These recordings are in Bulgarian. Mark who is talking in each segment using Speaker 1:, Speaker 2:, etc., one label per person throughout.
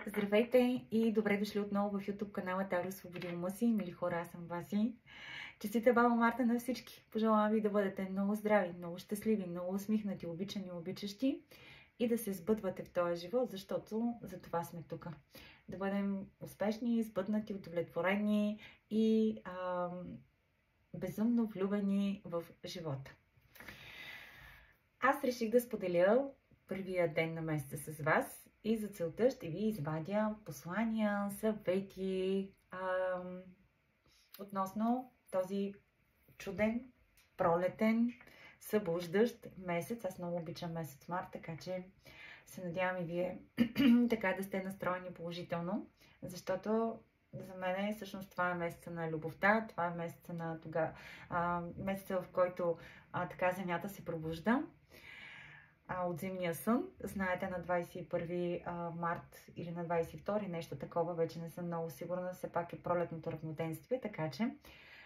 Speaker 1: Здравейте и добре дошли отново в YouTube канала Таро Свободи ума си. Мили хора, аз съм Васи. Честита баба Марта на всички! Пожелавам ви да бъдете много здрави, много щастливи, много усмихнати, обичани, обичащи и да се сбъдвате в този живот, защото за това сме тук. Да бъдем успешни, сбъднати, удовлетворени и безумно влюбени в живота. Аз реших да споделя първия ден на месеца с вас и за целта ще ви извадя послания, съвети относно този чуден, пролетен, събуждащ месец. Аз много обичам месец март, така че се надявам и вие така да сте настроени положително, защото за мен всъщност това е месеца на любовта, това е месеца на месеца, в който така земята се пробужда от зимния сън. Знаете, на 21 март или на 22 нещо такова, вече не съм много сигурна, все пак е пролетното равноденствие, така че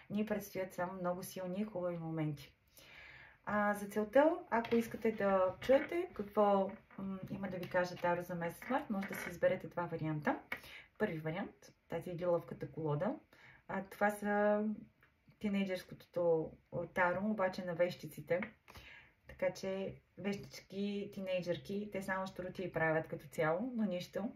Speaker 1: ни предстоят само много силни и хубави моменти. За целта, ако искате да чуете какво има да ви кажа Таро за месец март, може да си изберете два варианта. Първи вариант, тази е лилавката колода. Това са тинейджърското Таро, обаче на вещиците. Така че вещички, тинейджърки, те само щуротии правят като цяло, но нищо.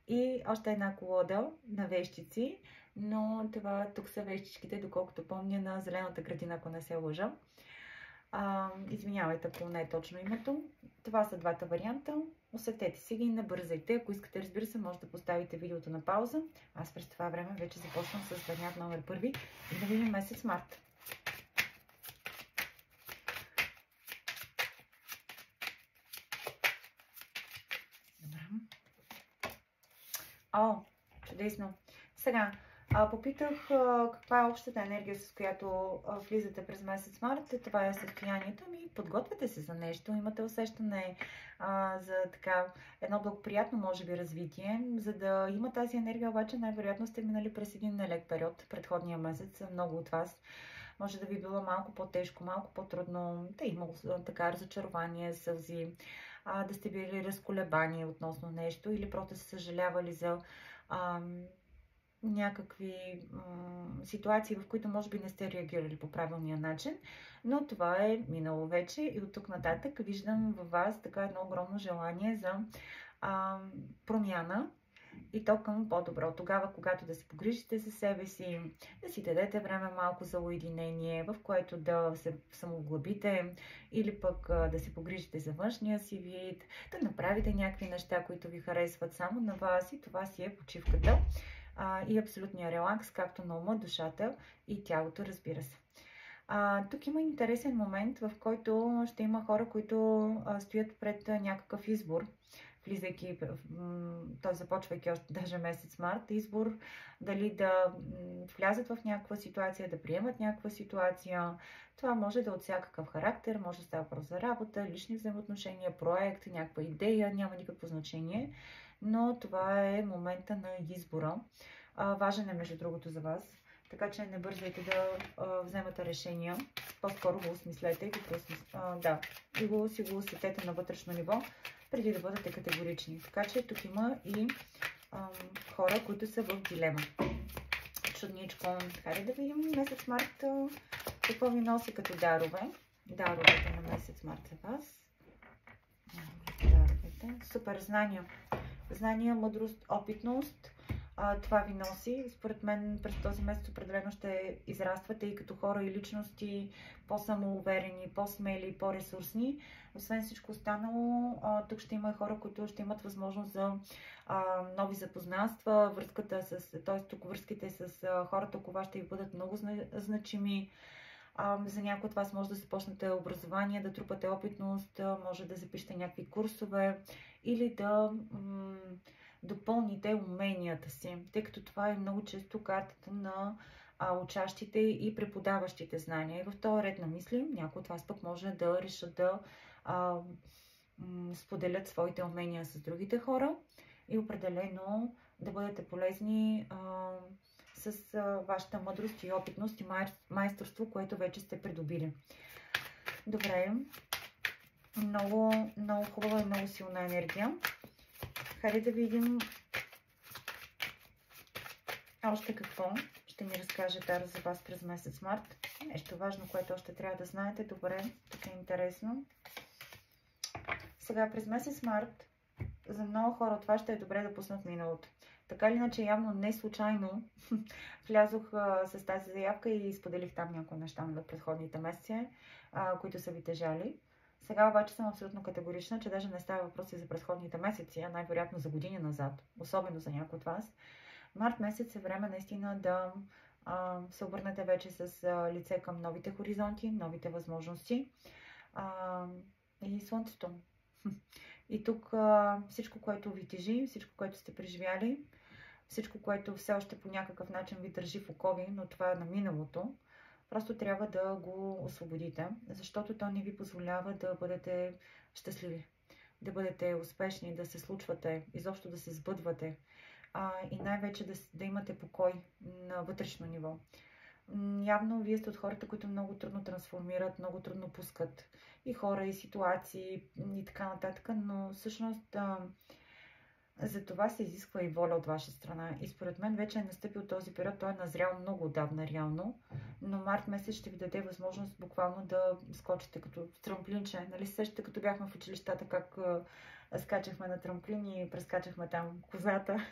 Speaker 1: И още една колода на вещици, но тук са вещичките, доколкото помня, на Зелената градина, ако не се лъжа. Извинявайте, ако не е точно името. Това са двата варианта. Усетете си ги и не бързайте. Ако искате, разбира се, може да поставите видеото на пауза. Аз през това време вече започвам с вариант номер 1 и да видим месец март. О, чудесно! Сега, попитах каква е общата енергия, с която влизате през месец март. Това е състоянието ми. Подготвяте се за нещо, имате усещане за така едно благоприятно, може би, развитие. За да има тази енергия, обаче, най-вероятно сте минали през един нелек период, предходния месец. Много от вас може да ви било малко по-тежко, малко по-трудно, да имало така разочарование, сълзи, да сте били разколебани относно нещо или просто се съжалявали за някакви ситуации, в които може би не сте реагирали по правилния начин, но това е минало вече и от тук нататък виждам във вас така едно огромно желание за промяна и то към по-добро. Тогава, когато да се погрижите за себе си, да си дадете време малко за уединение, в което да се самоглъбите или пък да се погрижите за външния си вид, да направите някакви неща, които ви харесват само на вас и това си е почивката и абсолютния релакс, както на ума, душата и тялото, разбира се. Тук има интересен момент, в който ще има хора, които стоят пред някакъв избор, влизайки, т.е. започвайки още даже месец март, избор дали да влязат в някаква ситуация, да приемат някаква ситуация. Това може да е от всякакъв характер, може да става въпрос за работа, лични взаимоотношения, проект, някаква идея, няма никакво значение, но това е момента на избора. Важен е, между другото, за вас. Така че не бързайте да вземате решения. По-скоро го осмислете и си го усетете на вътрешно ниво, преди да бъдете категорични. Така че тук има и хора, които са в дилема. Чудничко. Хайде да видим месец март какво ви носи като дарове. Даровете на месец март за вас. Даровете. Супер знания. Знания, мъдрост, опитност. Това ви носи. Според мен през този месец определено ще израствате и като хора и личности, по-самоуверени, по-смели, по-ресурсни. Освен всичко останало, тук ще има хора, които ще имат възможност за нови запознанства, т.е. тук връзките с хората около вас ще ви бъдат много значими. За някои от вас може да започнете образование, да трупате опитност, може да запишете някакви курсове или да допълните уменията си, тъй като това е много често картата на учащите и преподаващите знания. И в този ред на мисли, някои от вас пък може да решат да споделят своите умения с другите хора и определено да бъдете полезни с вашата мъдрост и опитност и майсторство, което вече сте придобили. Добре, много, много хубава и много силна енергия. Хайде да видим Още какво ще ни разкаже Таро за вас през месец март? Нещо важно, което още трябва да знаете. Добре, така е интересно. Сега през месец март за много хора това ще е добре да пуснат миналото. Така или иначе, явно не случайно влязох с тази заявка и споделих там някои неща на предходните месеци, които са ви тежали. Сега обаче съм абсолютно категорична, че даже не става въпроси за предходните месеци, а най-вероятно за години назад, особено за някои от вас. Март месец е време наистина да се обърнете вече с лице към новите хоризонти, новите възможности и слънцето. И тук всичко, което ви тежи, всичко, което сте преживяли, всичко, което все още по някакъв начин ви държи в окови, но това е на миналото, просто трябва да го освободите, защото то не ви позволява да бъдете щастливи, да бъдете успешни, да се случвате, изобщо да се сбъдвате и най-вече да имате покой на вътрешно ниво. Явно вие сте от хората, които много трудно трансформират, много трудно пускат и хора, и ситуации, и така нататък, но всъщност за това се изисква и воля от ваша страна. И според мен вече е настъпил този период, той е назрял много отдавна реално, но март месец ще ви даде възможност буквално да скочите като трамплинче. Нали се сещате, като бяхме в училищата, как скачахме на трамплин и прескачахме там козата.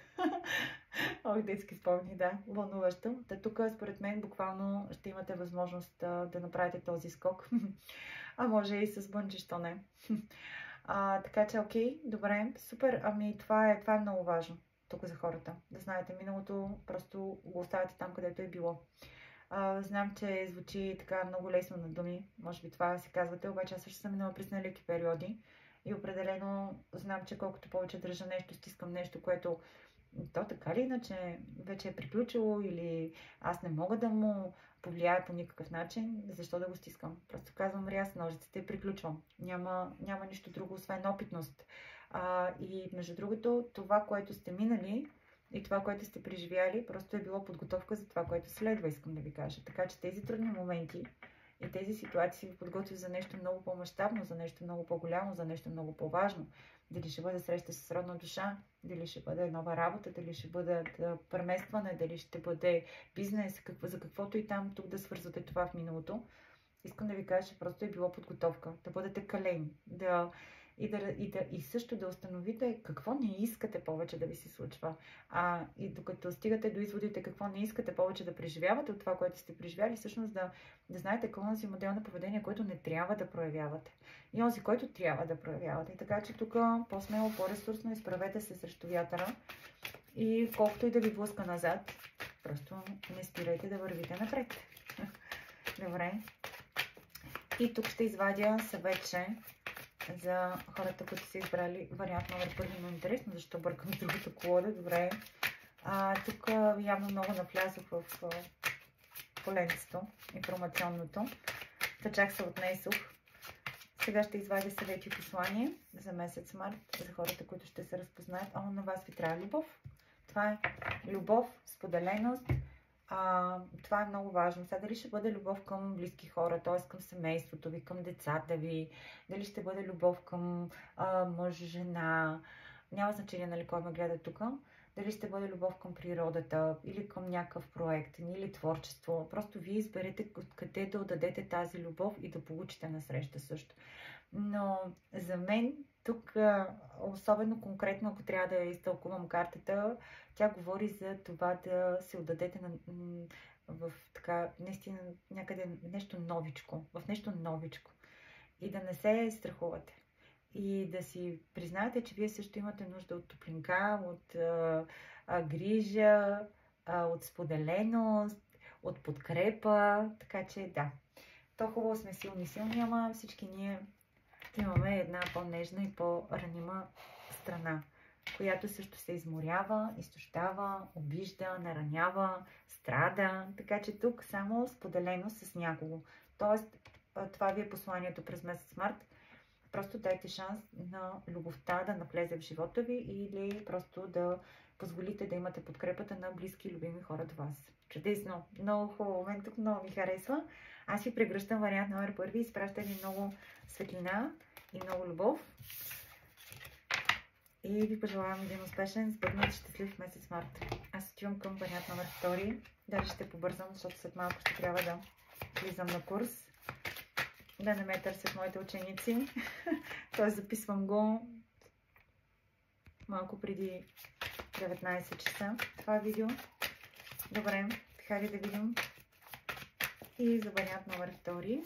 Speaker 1: Ох, детски спомени, да, вълнуващо. Тук, според мен, буквално ще имате възможност да направите този скок. А може и с бънджи, що не. Така че, окей, добре, супер. Ами това е много важно тук за хората. Да знаете, миналото просто го оставяте там, където е било. Знам, че звучи така много лесно на думи. Може би това си казвате, обаче аз също съм минала през нелеки периоди. И определено знам, че колкото повече държа нещо, стискам нещо, което то така ли иначе вече е приключило или аз не мога да му повлияя по никакъв начин, защо да го стискам? Просто казвам ряс ножиците и приключвам. Няма нищо друго, освен опитност. И между другото, това, което сте минали и това, което сте преживяли, просто е било подготовка за това, което следва, искам да ви кажа. Така че тези трудни моменти и тези ситуации ви подготвят за нещо много по-мащабно, за нещо много по-голямо, за нещо много по-важно. Дали ще бъде среща с родна душа, дали ще бъде нова работа, дали ще бъде преместване, дали ще бъде бизнес, за каквото и там тук да свързвате това в миналото. Искам да ви кажа, че просто е било подготовка, да бъдете калени, и също да установите какво не искате повече да ви се случва. И докато стигате до изводите какво не искате повече да преживявате от това, което сте преживяли, всъщност да знаете кой онзи модел на поведение, който не трябва да проявявате. И онзи, който трябва да проявявате. И така че тук по-смело, по-ресурсно изправете се срещу вятъра и колкото и да ви блъска назад, просто не спирайте да вървите напред. Добре. И тук ще извадя съветче за хората, които са избрали вариант номер първи, но интересно, защо бъркам другата колода. Добре. Тук явно много навлязох в поленцето, информационното. Тъчак се отнесох. Сега ще извадя съвети и послание за месец март, за хората, които ще се разпознаят. На вас ви трябва любов. Това е любов, споделеност. Това е много важно. Сега дали ще бъде любов към близки хора, т.е. към семейството ви, към децата ви, дали ще бъде любов към мъж, жена, няма значение, нали, кой ме гледа тук, дали ще бъде любов към природата или към някакъв проект, или творчество. Просто вие изберете къде да отдадете тази любов и да получите насреща също. Но за мен тук, особено конкретно, ако трябва да изтълкувам картата, тя говори за това да се отдадете в така, наистина някъде нещо новичко, в нещо новичко. И да не се страхувате. И да си признаете, че вие също имате нужда от топлинка, от грижа, от споделеност, от подкрепа. Така че да, то хубаво сме силни, ама всички ние имаме една по-нежна и по-ранима страна, която също се изморява, изтощава, обижда, наранява, страда. Така че тук само споделено с някого. Тоест, това ви е посланието през месец март. Просто дайте шанс на любовта да навлезе в живота ви или просто да позволите да имате подкрепата на близки и любими хора до вас. Чудесно! Много хубав момент, тук много ми харесва. Аз ви прегръщам вариант номер първи. Изпраща ви много светлина и много любов. И ви пожелавам един успешен, сбъднат, щастлив месец март. Аз отивам към вариант номер 2. Даже ще побързам, защото след малко ще трябва да влизам на курс. Да не ме търсят моите ученици. Тоест записвам го малко преди 19 часа. Това видео. Добре, хайде да видим и за вариант номер 2.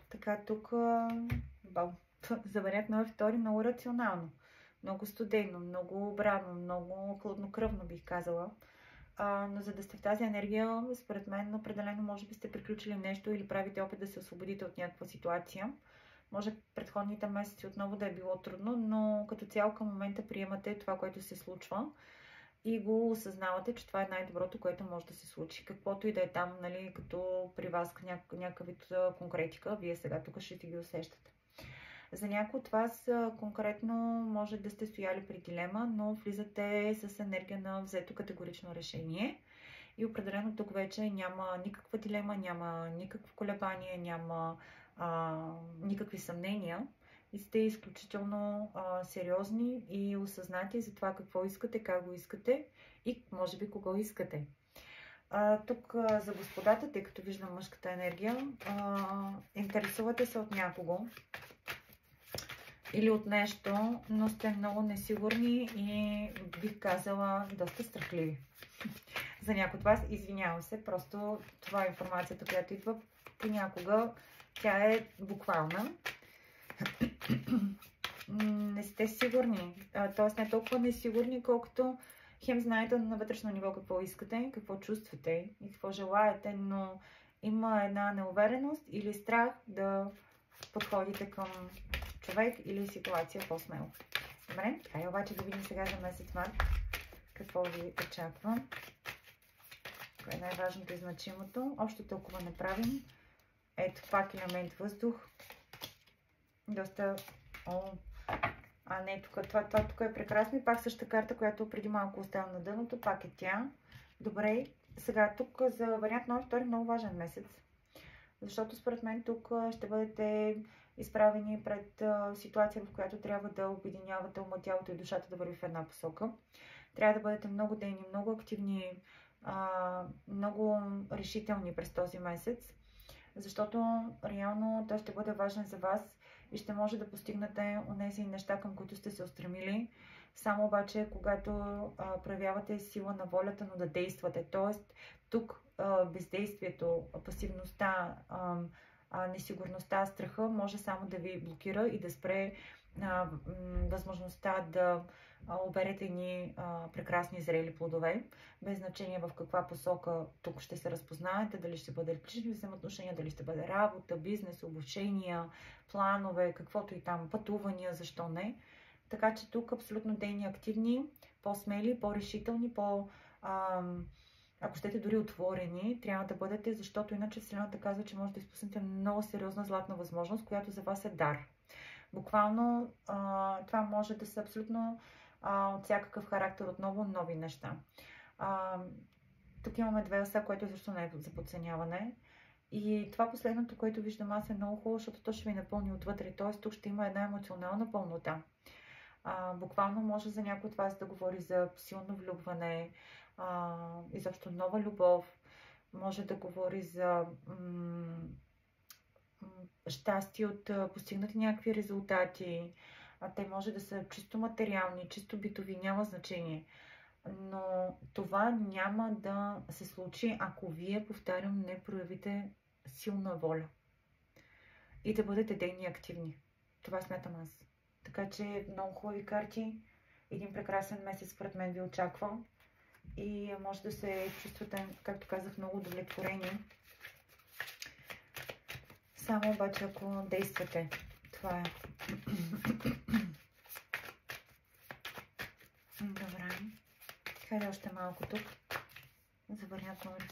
Speaker 1: Така, тук за вариант номер 2 много рационално, много студено, много обратно, много хладнокръвно бих казала. Но за да сте в тази енергия, според мен определено може би сте приключили нещо или правите опит да се освободите от някаква ситуация. Може предходните месеци отново да е било трудно, но като цяло към момента приемате това, което се случва и го осъзнавате, че това е най-доброто, което може да се случи. Каквото и да е там, нали, като при вас някакъв вид конкретика, вие сега тук ще ги усещате. За някои от вас конкретно може да сте стояли при дилема, но влизате с енергия на взето категорично решение. И определено тук вече няма никаква дилема, няма никакво колебание, няма никакви съмнения. И сте изключително сериозни и осъзнати за това какво искате, как го искате и може би кого искате. Тук за господата, тъй като виждам мъжката енергия, интересувате се от някого или от нещо, но сте много несигурни и бих казала доста страхливи. За някой от вас, извинявам се, просто това е информацията, която идва понякога. Тя е буквална. Не сте сигурни, т.е. не толкова несигурни, колкото хем знаете на вътрешно ниво какво искате, какво чувствате и какво желаете, но има една неувереност или страх да подходите към човек или ситуация по-смело. Добре, хайде обаче да видим сега за месец март какво ви очаква. Кое е най-важното и значимото. Общо толкова не правим. Ето пак елемент въздух. Доста... не, това тук е прекрасно. И пак същата карта, която преди малко остава на дъното. Пак е тя. Добре, сега тук за вариант номер 2 много важен месец. Защото според мен тук ще бъдете изправени пред ситуация, в която трябва да обединявате ума, тялото и душата да върви в една посока. Трябва да бъдете много дейни, много активни, много решителни през този месец. Защото реално той ще бъде важен за вас и ще може да постигнете онези неща, към които сте се устремили. Само обаче, когато проявявате сила на волята, но да действате. Тоест, тук бездействието, пасивността, несигурността, страха може само да ви блокира и да спре възможността да оберете ни прекрасни зрели плодове, без значение в каква посока тук ще се разпознаете, дали ще бъде лични взаимоотношения, дали ще бъде работа, бизнес, обучения, планове, каквото и там, пътувания, защо не. Така че тук абсолютно дейни, активни, по-смели, по-решителни, ако щете дори отворени, трябва да бъдете, защото иначе Вселената казва, че може да изпуснете много сериозна златна възможност, която за вас е дар. Буквално това може да са абсолютно от всякакъв характер, отново нови неща. Тук имаме две оса, което също не е за подценяване. И това последното, което виждам аз, е много хубаво, защото то ще ви напълни отвътре. Т.е. тук ще има една емоционална пълнота. Буквално може за някой от вас да говори за силно влюбване, изобщо нова любов. Може да говори за щастие от постигнати някакви резултати. Те може да са чисто материални, чисто битови, няма значение. Но това няма да се случи, ако вие, повтарям, не проявите силна воля. И да бъдете дейни и активни. Това смятам аз. Така че много хубави карти. Един прекрасен месец пред мен ви очаква. И може да се чувствате, както казах, много удовлетворени. Само обаче, ако действате. Това е. Добре. Хайде още малко тук. За вариант номер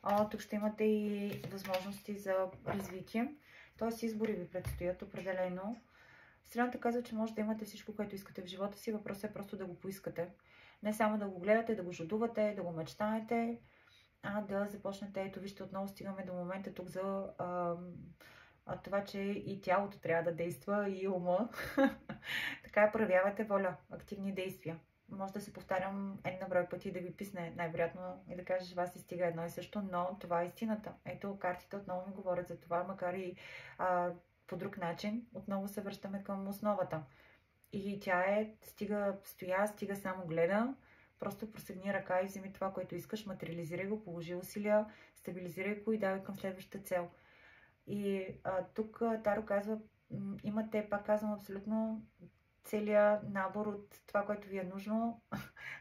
Speaker 1: 2. Тук ще имате и възможности за развитие. Тоест избори ви предстоят определено. Вселената казва, че може да имате всичко, което искате в живота си. Въпросът е просто да го поискате. Не само да го гледате, да го жадувате, да го мечтаете, а да започнете, ето вижте, отново стигаме до момента тук за това, че и тялото трябва да действа, и ума. Така проявявате воля, активни действия. Може да се повтарям една брой пъти да ви писне, най-вероятно и да кажеш, вас си стига едно и също, но това е истината. Ето, картите отново ми говорят за това, макар и по друг начин, отново се връщаме към основата. И тя е, стига стоя, стига само гледа, просто просегни ръка и вземи това, което искаш, материализирай го, положи усилия, стабилизирай го и давай към следващата цел. И тук Таро казва, имате, пак казвам, абсолютно целият набор от това, което ви е нужно,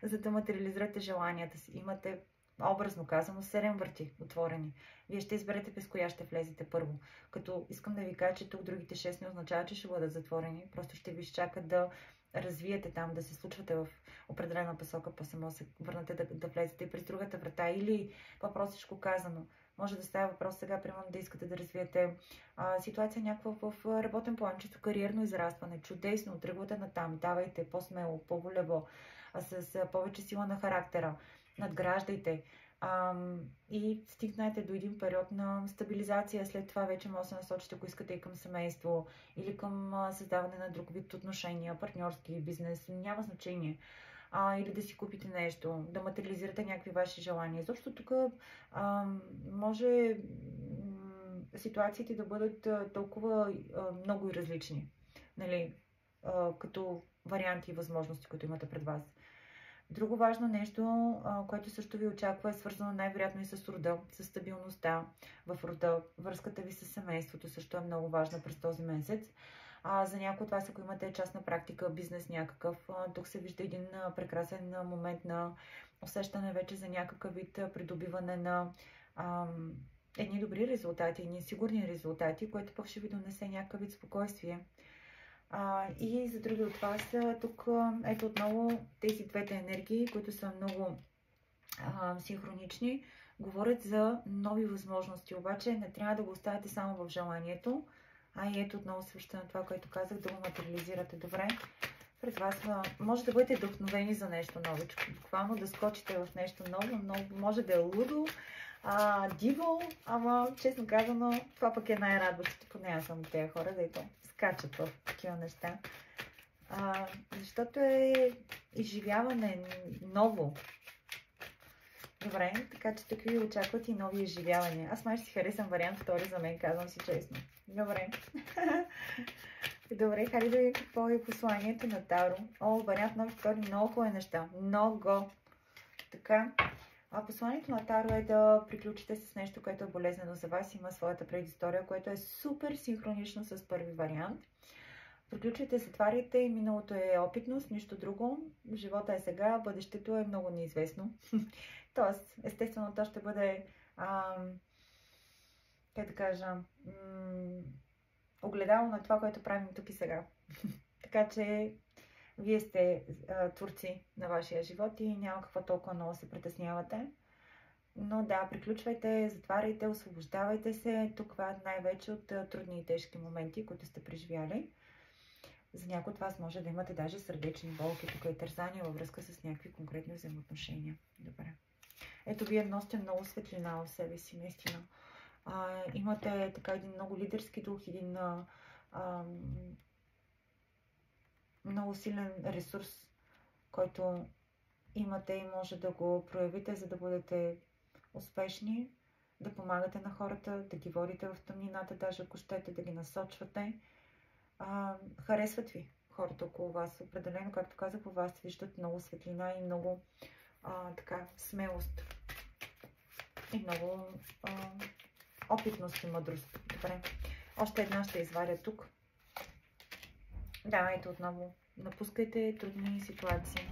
Speaker 1: за да материализирате желанията си. Имате, образно казано, 7 врати отворени. Вие ще изберете през коя ще влезете първо. Като искам да ви кажа, че тук другите 6 не означава, че ще бъдат затворени. Просто ще ви изчакат да развиете там, да се случвате в определена посока, после може да се върнете да влезете през другата врата. Или по-простичко казано, може да става въпрос сега, примерно, да искате да развиете ситуация някаква в работен план, чисто кариерно израстване. Чудесно, тръгвате натам, давайте по-смело, по-волево, с повече сила на характера, надграждайте. И стигнете до един период на стабилизация. След това вече може да се насочите, ако искате, и към семейство или към създаване на друг вид отношения, партньорски бизнес, няма значение. Или да си купите нещо, да материализирате някакви ваши желания. Защото тук може ситуациите да бъдат толкова много и различни, нали, като варианти и възможности, които имате пред вас. Друго важно нещо, което също ви очаква, е свързано най-вероятно и с рода, с стабилността в рода. Връзката ви с семейството също е много важна през този месец. За някои от вас, ако имате частна практика, бизнес някакъв, тук се вижда един прекрасен момент на усещане вече за някакъв вид придобиване на едни добри резултати, едни сигурни резултати, което пък ще ви донесе някакъв вид спокойствие. И за други от вас, тук ето отново тези двете енергии, които са много синхронични, говорят за нови възможности. Обаче не трябва да го оставяте само в желанието, и ето отново също на това, което казах, да го материализирате добре. Пред вас може да бъдете вдъхновени за нещо новичко. Буквално да скочите в нещо ново, но може да е лудо, диво, ама честно казано, това пък е най-радващото. Поне аз съм от тези хора, да скачат в такива неща. Защото е изживяване ново. Добре, така че тук ви очакват и нови изживявания. Аз май ще си харесам вариант втори за мен, казвам си честно. Добре. Добре, хайде да видим какво е посланието на Таро. Вариант нови втори, много хубави неща. Много. Така. Посланието на Таро е да приключите с нещо, което е болезнено за вас. Има своята предистория, което е супер синхронично с първи вариант. Приключвайте, затваряйте, и миналото е опитност, нищо друго. Живота е сега, бъдещето е много неизвестно. Тоест, естествено, то ще бъде, как да кажа, огледало на това, което правим тук и сега. Така че, вие сте творци на вашия живот и няма какво толкова много се притеснявате. Но да, приключвайте, затваряйте, освобождавайте се. Тук най-вече от трудни и тежки моменти, които сте преживяли. За някои от вас може да имате даже сърдечни болки, тук е тързания във връзка с някакви конкретни взаимоотношения. Добре. Ето, вие носите много светлина в себе си, наистина. Имате така един много лидерски дух, един много силен ресурс, който имате и може да го проявите, за да бъдете успешни, да помагате на хората, да ги водите в тъмнината, даже ако щете да ги насочвате. Харесват ви хората около вас. Определено, както казах, по вас виждат много светлина и много така смелост. И много опитност и мъдрост. Добре. Още една ще извадя тук. Да, ето отново. Напускайте трудни ситуации.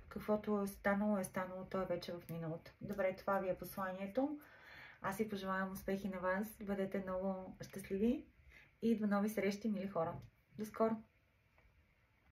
Speaker 1: Каквото е станало, то е вече в миналото. Добре, това ви е посланието. Аз ви пожелавам успехи на вас. Бъдете много щастливи и до нови срещи, мили хора. До скоро!